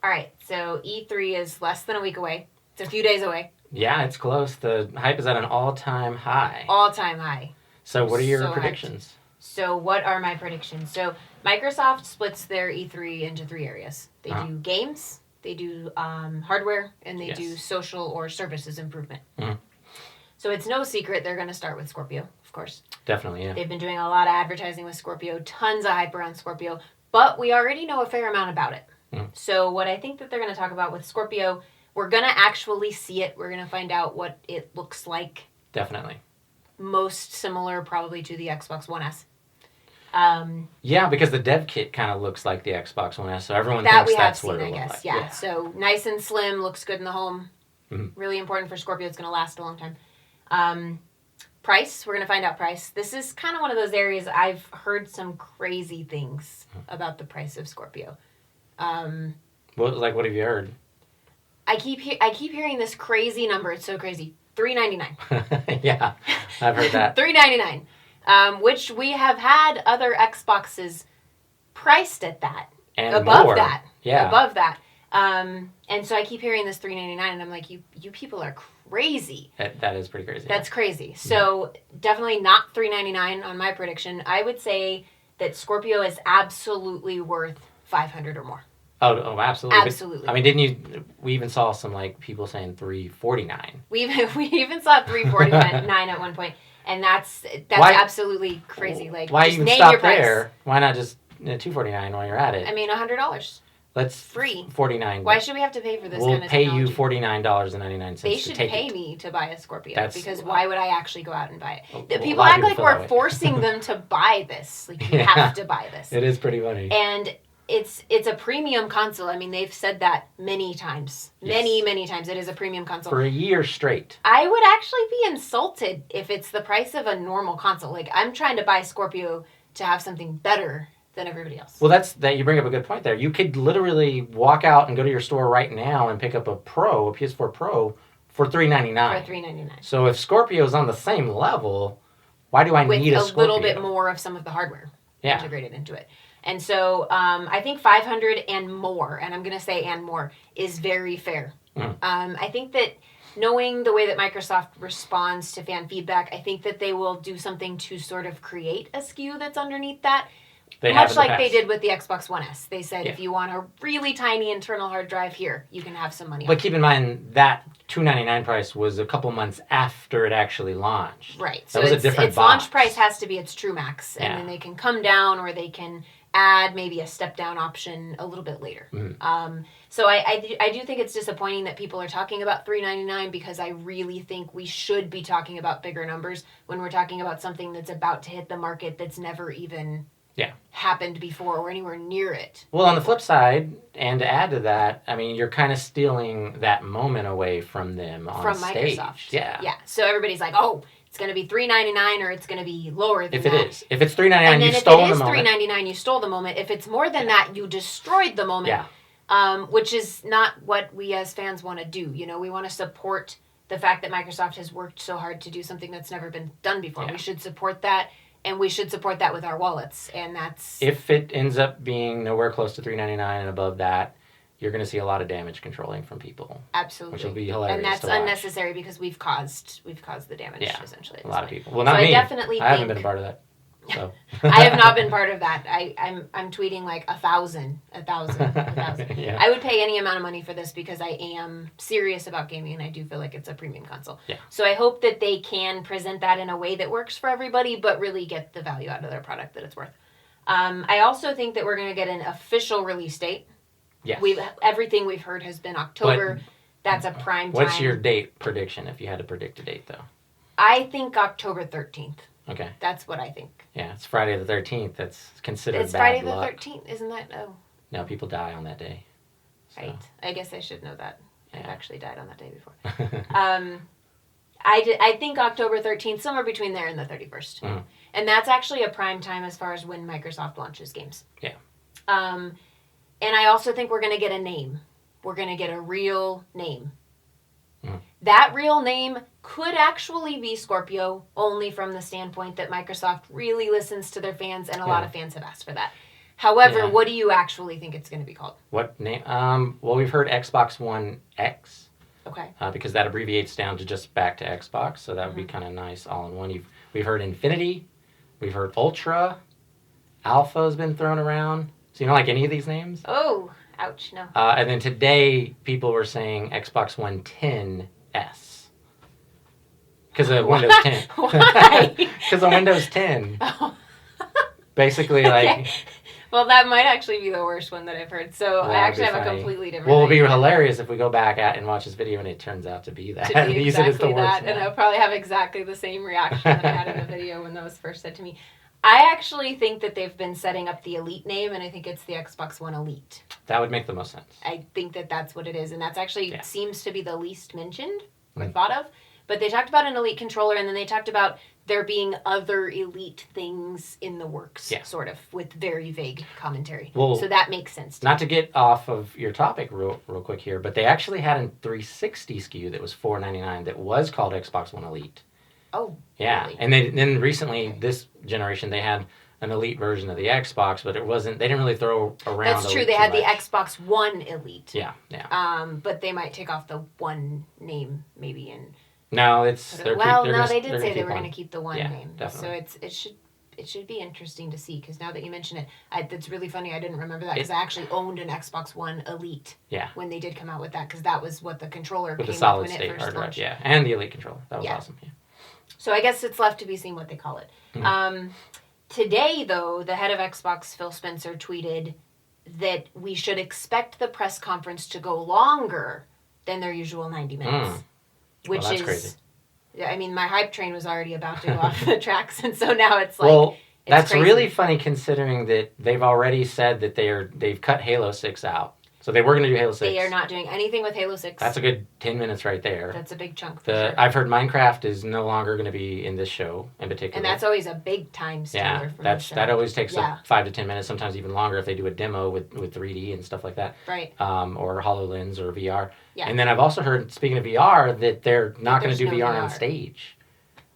All right, so E3 is less than a week away. It's a few days away. Yeah, it's close. The hype is at an all-time high. All-time high. So what are your So predictions? Hyped. So what are my predictions? So Microsoft splits their E3 into 3 areas. They do games, they do hardware, and they do social or services improvement. Mm-hmm. So it's no secret they're going to start with Scorpio, of course. Definitely, yeah. They've been doing a lot of advertising with Scorpio, tons of hype around Scorpio, but we already know a fair amount about it. Mm. So what I think that they're going to talk about with Scorpio, we're going to actually see it. We're going to find out what it looks like. Definitely. Most similar probably to the Xbox One S. Yeah, because the dev kit kind of looks like the Xbox One S, so everyone thinks that's what it looks like. Yeah, so nice and slim, looks good in the home. Mm-hmm. Really important for Scorpio. It's going to last a long time. Price, we're going to find out price. This is kind of one of those areas I've heard some crazy things about the price of Scorpio. What have you heard? I keep hearing this crazy number. It's so crazy. $399. Yeah, I've heard that. $399, which we have had other Xboxes priced at that. And above more. That. Yeah. Above that. And so I keep hearing this $399, and I'm like, you people are crazy. That is pretty crazy. That's crazy. So definitely not $399 on my prediction. I would say that Scorpio is absolutely worth $500 or more. Oh, absolutely. Absolutely. But, I mean, we even saw some people saying $349. We even saw $349 at one point, and that's absolutely crazy. Why just even name stop your price. there? Why not just $249 while you're at it? I mean, $100. Let's free. $49. Why should we have to pay for this kind of technology? We'll pay you $49.99. They should pay me to buy a Scorpio because why would I actually go out and buy it? People act like we're forcing them to buy this. You have to buy this. It is pretty funny. And it's a premium console. I mean, they've said that many times. Yes. Many times. It is a premium console. For a year straight. I would actually be insulted if it's the price of a normal console. I'm trying to buy Scorpio to have something better than everybody else. Well, you bring up a good point there. You could literally walk out and go to your store right now and pick up a PS4 Pro for $399. For $399. So if Scorpio's on the same level, why do I need a Scorpio? With a little bit more of some of the hardware integrated into it. And so I think 500 and more, and I'm going to say and more, is very fair. Mm. I think that knowing the way that Microsoft responds to fan feedback, I think that they will do something to sort of create a SKU that's underneath that. Much like they did with the Xbox One S. They said, if you want a really tiny internal hard drive here, you can have some money. But keep in mind, that $299 price was a couple months after it actually launched. Right. That was a different its box. Launch price has to be its true max. And then they can come down or they can add maybe a step-down option a little bit later. Mm. So I do think it's disappointing that people are talking about $399 because I really think we should be talking about bigger numbers when we're talking about something that's about to hit the market that's never even... happened before or anywhere near it. Well, on the flip side, and to add to that, I mean, you're kind of stealing that moment away from them on stage. Microsoft. Yeah. So everybody's like, oh, it's going to be $399 or it's going to be lower than that. If it's $399, you stole the moment. If it is $399, you stole the moment. If it's more than that, you destroyed the moment. Yeah. Which is not what we as fans want to do. We want to support the fact that Microsoft has worked so hard to do something that's never been done before. Yeah. We should support that. And we should support that with our wallets, and that's... If it ends up being nowhere close to $399 and above that, you're going to see a lot of damage controlling from people. Absolutely. Which will be hilarious. And that's to watch. Unnecessary because we've caused the damage, essentially. A lot of people. Well, not me. I haven't been a part of that. So. I have not been part of that. I'm tweeting 1,000. Yeah. I would pay any amount of money for this because I am serious about gaming and I do feel like it's a premium console. Yeah. So I hope that they can present that in a way that works for everybody, but really get the value out of their product that it's worth. I also think that we're going to get an official release date. Yes. Everything we've heard has been October. That's a prime time. What's your date prediction if you had to predict a date, though? I think October 13th. Okay. That's what I think. Yeah, it's Friday the 13th. That's considered bad luck. It's Friday the 13th, isn't that? Oh. No, people die on that day. So. Right. I guess I should know that. Yeah. I've actually died on that day before. I think October 13th, somewhere between there and the 31st. Mm. And that's actually a prime time as far as when Microsoft launches games. Yeah. And I also think we're going to get a name. We're going to get a real name. Mm. That real name could actually be Scorpio, only from the standpoint that Microsoft really listens to their fans, and a lot of fans have asked for that. However, what do you actually think it's going to be called? What name? Well, we've heard Xbox One X. Okay. Because that abbreviates down to just back to Xbox, so that would be kind of nice all in one. We've heard Infinity, we've heard Ultra, Alpha has been thrown around. So you don't like any of these names? Oh, ouch, no. And then today, people were saying Xbox One 10S. Because of Windows 10. Why? Because of Windows 10. Oh. Basically, like... Well, that might actually be the worst one that I've heard. So I actually have a completely different Well, it'll be idea. hilarious if we go back and watch this video and it turns out to be that. To be Use it as the exactly worst that. one. And I'll probably have exactly the same reaction that I had in the video when that was first said to me. I actually think that they've been setting up the Elite name, and I think it's the Xbox One Elite. That would make the most sense. I think that that's what it is, and that's actually seems to be the least mentioned or thought of. But they talked about an Elite controller, and then they talked about there being other Elite things in the works, sort of, with very vague commentary. Well, so that makes sense. Not to get off of your topic real quick here, but they actually had a 360 SKU that was $499 that was called Xbox One Elite. Oh, yeah. Really? And then recently, this generation, they had an Elite version of the Xbox, but it wasn't. They didn't really throw around. That's true. They had the Xbox One Elite. Yeah, yeah. But they might take off the One name maybe and. No, it's. They did say they were going to keep the One name. Definitely. So it should be interesting to see, because now that you mention it, it's really funny. I didn't remember that because I actually owned an Xbox One Elite. Yeah. When they did come out with that, because that was what the controller with came the solid with when state it first launched. Yeah, and the Elite controller. That was awesome. Yeah. So I guess it's left to be seen what they call it. Mm-hmm. Today, though, the head of Xbox, Phil Spencer, tweeted that we should expect the press conference to go longer than their usual 90 minutes. Which is crazy. I mean, my hype train was already about to go off the tracks, and so now it's like... Well, that's crazy. Really funny considering that they've already said that they've cut Halo 6 out. So they were going to do Halo 6. They are not doing anything with Halo 6. That's a good 10 minutes right there. That's a big chunk for sure. I've heard Minecraft is no longer going to be in this show in particular. And that's always a big time stealer from the show. That always takes 5 to 10 minutes, sometimes even longer if they do a demo with 3D and stuff like that. Right. Or HoloLens or VR. Yeah. And then I've also heard, speaking of VR, that they're not going to do VR on stage.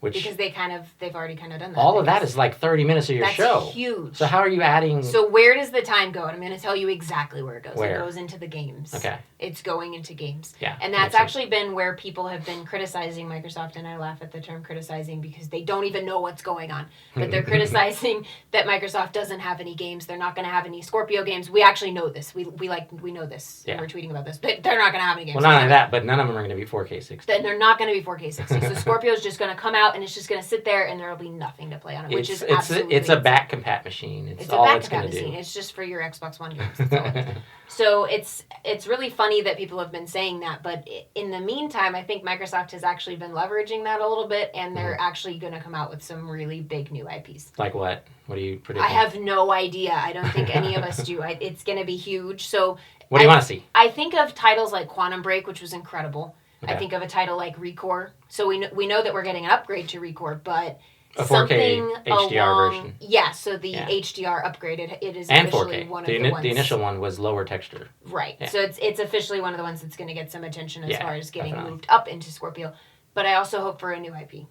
Because they've already kind of done that. All of that is like 30 minutes of your show. That's huge. So how are you adding... So where does the time go? And I'm going to tell you exactly where it goes. Where? It goes into the games. Okay. It's going into games. Yeah. And that's actually been where people have been criticizing Microsoft, and I laugh at the term criticizing because they don't even know what's going on. But they're criticizing that Microsoft doesn't have any games. They're not going to have any Scorpio games. We actually know this. We know this. Yeah. And we're tweeting about this. But they're not going to have any games. Well, not only that, but none of them are going to be 4K 60. Then they're not going to be 4K 60. So Scorpio's just going to come out and it's just going to sit there and there will be nothing to play on it, which is absolutely it's a back compat machine. It's all it's going to do. It's just for your Xbox One games. That's all it is. So it's really funny that people have been saying that, but in the meantime, I think Microsoft has actually been leveraging that a little bit, and they're actually going to come out with some really big new IPs. Like what? What do you predict? I have no idea. I don't think any of us do. It's going to be huge. So what do you want to see? I think of titles like Quantum Break, which was incredible. Okay. I think of a title like Recore. So we know that we're getting an upgrade to Recore, but a 4K HDR version. Yeah, so the HDR upgraded. It is and officially 4K. One of the ones. The initial one was lower texture. Right. Yeah. So it's officially one of the ones that's going to get some attention as far as getting moved up into Scorpio. But I also hope for a new IP.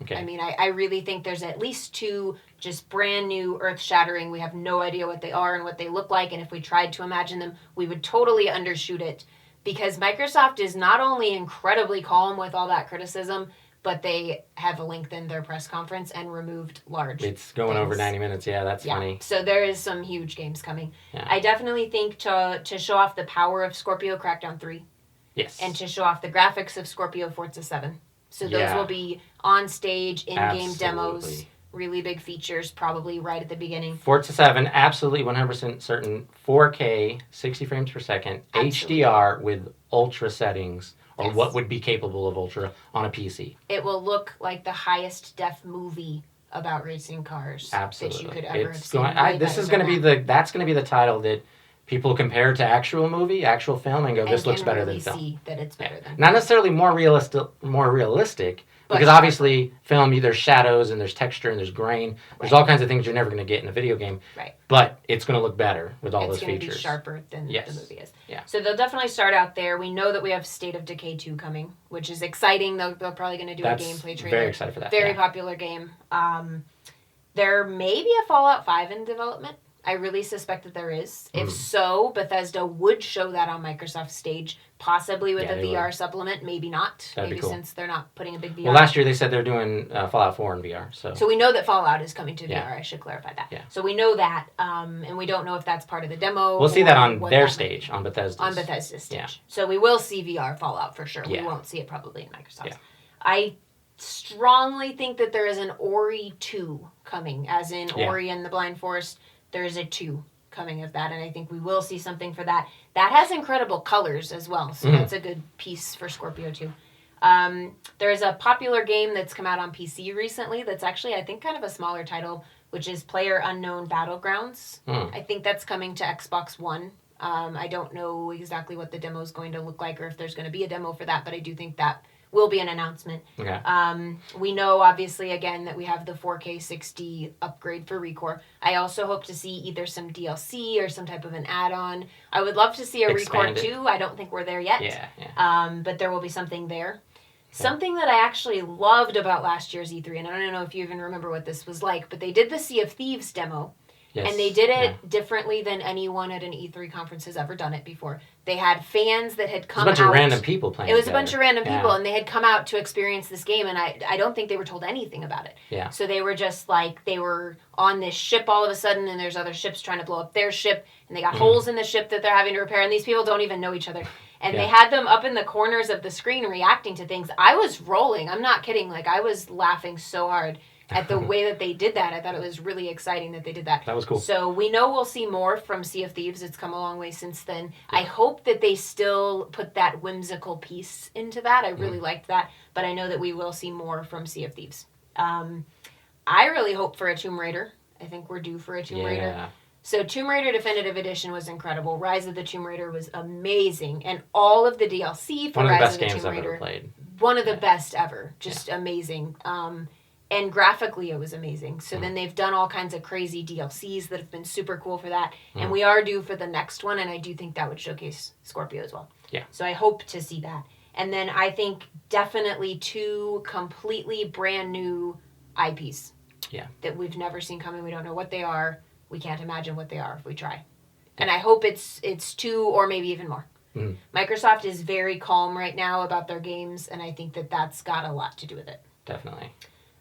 Okay. I mean, I really think there's at least 2 just brand new, earth-shattering. We have no idea what they are and what they look like, and if we tried to imagine them, we would totally undershoot it. Because Microsoft is not only incredibly calm with all that criticism, but they have lengthened their press conference and removed large It's going over 90 minutes. Yeah, that's funny. So there is some huge games coming. Yeah. I definitely think to show off the power of Scorpio Crackdown 3. Yes. And to show off the graphics of Scorpio Forza 7. So those will be on stage, in-game demos, really big features, probably right at the beginning. Forza 7, absolutely 100% certain 4K, 60 frames per second, HDR with ultra settings, or what would be capable of ultra on a PC. It will look like the highest def movie about racing cars that you could ever have seen. That's going to be the title that people compare to actual movie, actual film, and go, this looks better than film. See that it's better than. Not necessarily more realistic, because obviously film, there's shadows and there's texture and there's grain. There's all kinds of things you're never going to get in a video game. Right. But it's going to look better with all those features. It's going to be sharper than the movie is. Yeah. So they'll definitely start out there. We know that we have State of Decay 2 coming, which is exciting. They're probably going to do a gameplay trailer. Very excited for that. Very popular game. There may be a Fallout 5 in development. I really suspect that there is. If so, Bethesda would show that on Microsoft's stage, possibly with a VR supplement, maybe not. That'd maybe be cool. Since they're not putting a big VR. Well, last year they said they're doing Fallout 4 in VR. So we know that Fallout is coming to VR. I should clarify that. Yeah. So we know that, and we don't know if that's part of the demo. We'll see that on their stage, on Bethesda's. On Bethesda's stage. Yeah. So we will see VR Fallout for sure. Yeah. We won't see it probably in Microsoft. Yeah. I strongly think that there is an Ori 2 coming, as in Ori and the Blind Forest. There is a 2 coming of that, and I think we will see something for that. That has incredible colors as well, so that's a good piece for Scorpio too. There's a popular game that's come out on PC recently that's actually, I think, kind of a smaller title, which is PlayerUnknown Battlegrounds. I think that's coming to Xbox One. I don't know exactly what the demo is going to look like or if there's going to be a demo for that, but I do think that will be an announcement. Okay. We know, obviously, again, that we have the 4K 60 upgrade for ReCore. I also hope to see either some DLC or some type of an add-on. I would love to see a ReCore 2. I don't think we're there yet. Yeah. But there will be something there. Something that I actually loved about last year's E3, and I don't know if you even remember what this was like, but they did the Sea of Thieves demo. Yes. And they did it differently than anyone at an E3 conference has ever done it before. They had fans that had come out. It was a bunch of random people playing. It was a bunch of random people, and they had come out to experience this game, and I don't think they were told anything about it. Yeah. So they were just like, they were on this ship all of a sudden, and there's other ships trying to blow up their ship, and they got holes in the ship that they're having to repair, and these people don't even know each other. And they had them up in the corners of the screen reacting to things. I was rolling. I'm not kidding. Like, I was laughing so hard at the way that they did that. I thought it was really exciting that they did that. That was cool. So we know we'll see more from Sea of Thieves. It's come a long way since then. Yeah. I hope that they still put that whimsical piece into that. I really liked that. But I know that we will see more from Sea of Thieves. I really hope for a Tomb Raider. I think we're due for a Tomb Raider. So Tomb Raider Definitive Edition was incredible. Rise of the Tomb Raider was amazing. And all of the DLC for Rise of the Tomb Raider. One of the best games I've ever played. One of the best ever. Just amazing. And graphically, it was amazing. So then they've done all kinds of crazy DLCs that have been super cool for that. And we are due for the next one, and I do think that would showcase Scorpio as well. Yeah. So I hope to see that. And then I think definitely 2 completely brand new IPs. Yeah. That we've never seen coming. We don't know what they are. We can't imagine what they are if we try. And I hope it's 2 or maybe even more. Microsoft is very calm right now about their games, and I think that that's got a lot to do with it. Definitely.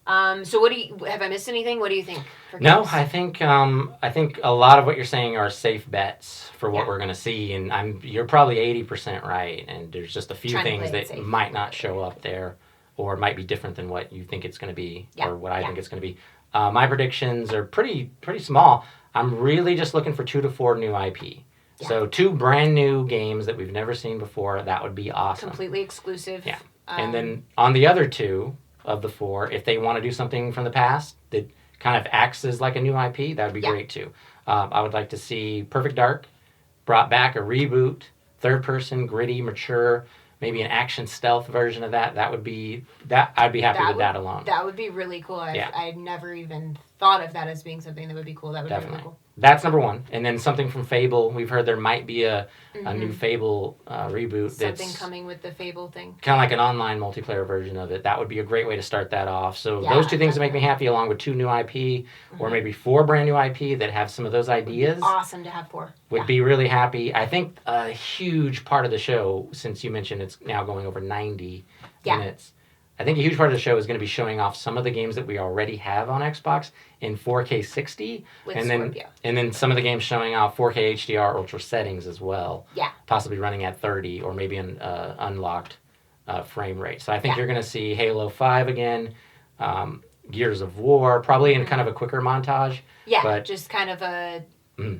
So what have I missed anything? What do you think? No, I think a lot of what you're saying are safe bets for what we're going to see, and you're probably 80% right, and there's just a few things that might not show up there, or might be different than what you think it's going to be, or what I think it's going to be. My predictions are pretty small. I'm really just looking for 2 to 4 new IP. Yeah. So 2 brand new games that we've never seen before. That would be awesome. Completely exclusive. Yeah. And then on the other 2 of the 4, if they want to do something from the past that kind of acts as like a new IP, that would be great too. I would like to see Perfect Dark brought back, a reboot, third person, gritty, mature, maybe an action stealth version of that. I'd be happy with that alone. That would be really cool. I've never even thought of that as being something that would be cool. That would be really cool. That's number 1. And then something from Fable. We've heard there might be a new Fable reboot. Something coming with the Fable thing. Kind of like an online multiplayer version of it. That would be a great way to start that off. So those 2 things that make me happy, along with 2 new IP, or maybe 4 brand new IP that have some of those ideas. Awesome to have 4. Would be really happy. I think a huge part of the show, since you mentioned it's now going over 90 minutes, I think a huge part of the show is going to be showing off some of the games that we already have on Xbox in 4K 60, and then some of the games showing off 4K HDR ultra settings as well. Yeah. Possibly running at 30 or maybe an unlocked frame rate. So I think you're going to see Halo 5 again, Gears of War, probably in kind of a quicker montage. Yeah, but just kind of a...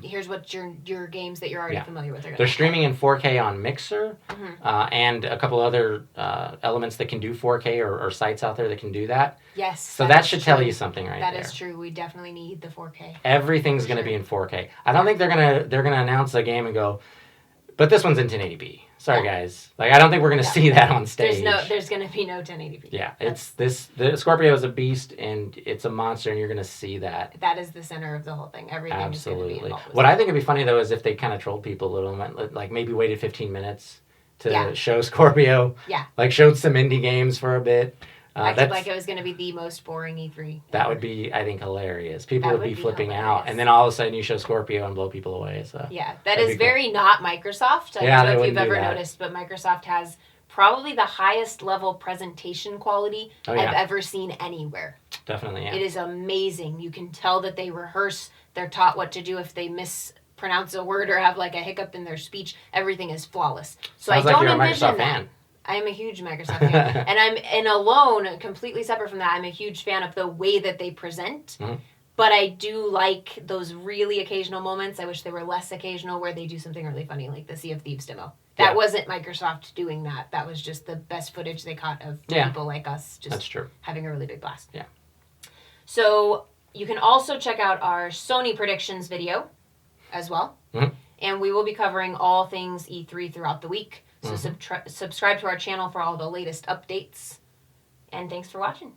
Here's what your games that you're already familiar with are. They're streaming in 4K on Mixer, and a couple other elements that can do 4K or sites out there that can do that. Yes. So that should tell you something right there. That is true. We definitely need the 4K. Everything's going to be in 4K. I don't think they're gonna announce a game and go, but this one's in 1080p. Sorry guys. Like, I don't think we're going to see that on stage. There's going to be no 1080p. Yeah, the Scorpio is a beast and it's a monster, and you're going to see that. That is the center of the whole thing. Everything is going to be involved with What I think would be funny though is if they kind of trolled people a little, like maybe waited 15 minutes to show Scorpio. Yeah. Like showed some indie games for a bit. Acted like it was going to be the most boring E3. That would be, I think, hilarious. People would be flipping hilarious. out, and then all of a sudden you show Scorpio and blow people away. So yeah, that is very not Microsoft. I don't know if you've ever noticed, but Microsoft has probably the highest level presentation quality I've ever seen anywhere. Definitely, yeah. It is amazing. You can tell that they rehearse. They're taught what to do if they mispronounce a word or have like a hiccup in their speech. Everything is flawless. So Sounds I don't like you're a envision Microsoft that. fan. I am a huge Microsoft fan. And alone, completely separate from that, I'm a huge fan of the way that they present. Mm-hmm. But I do like those really occasional moments. I wish they were less occasional where they do something really funny, like the Sea of Thieves demo. That wasn't Microsoft doing that. That was just the best footage they caught of people like us just having a really big blast. Yeah. So you can also check out our Sony predictions video as well. Mm-hmm. And we will be covering all things E3 throughout the week. So subscribe to our channel for all the latest updates. And thanks for watching.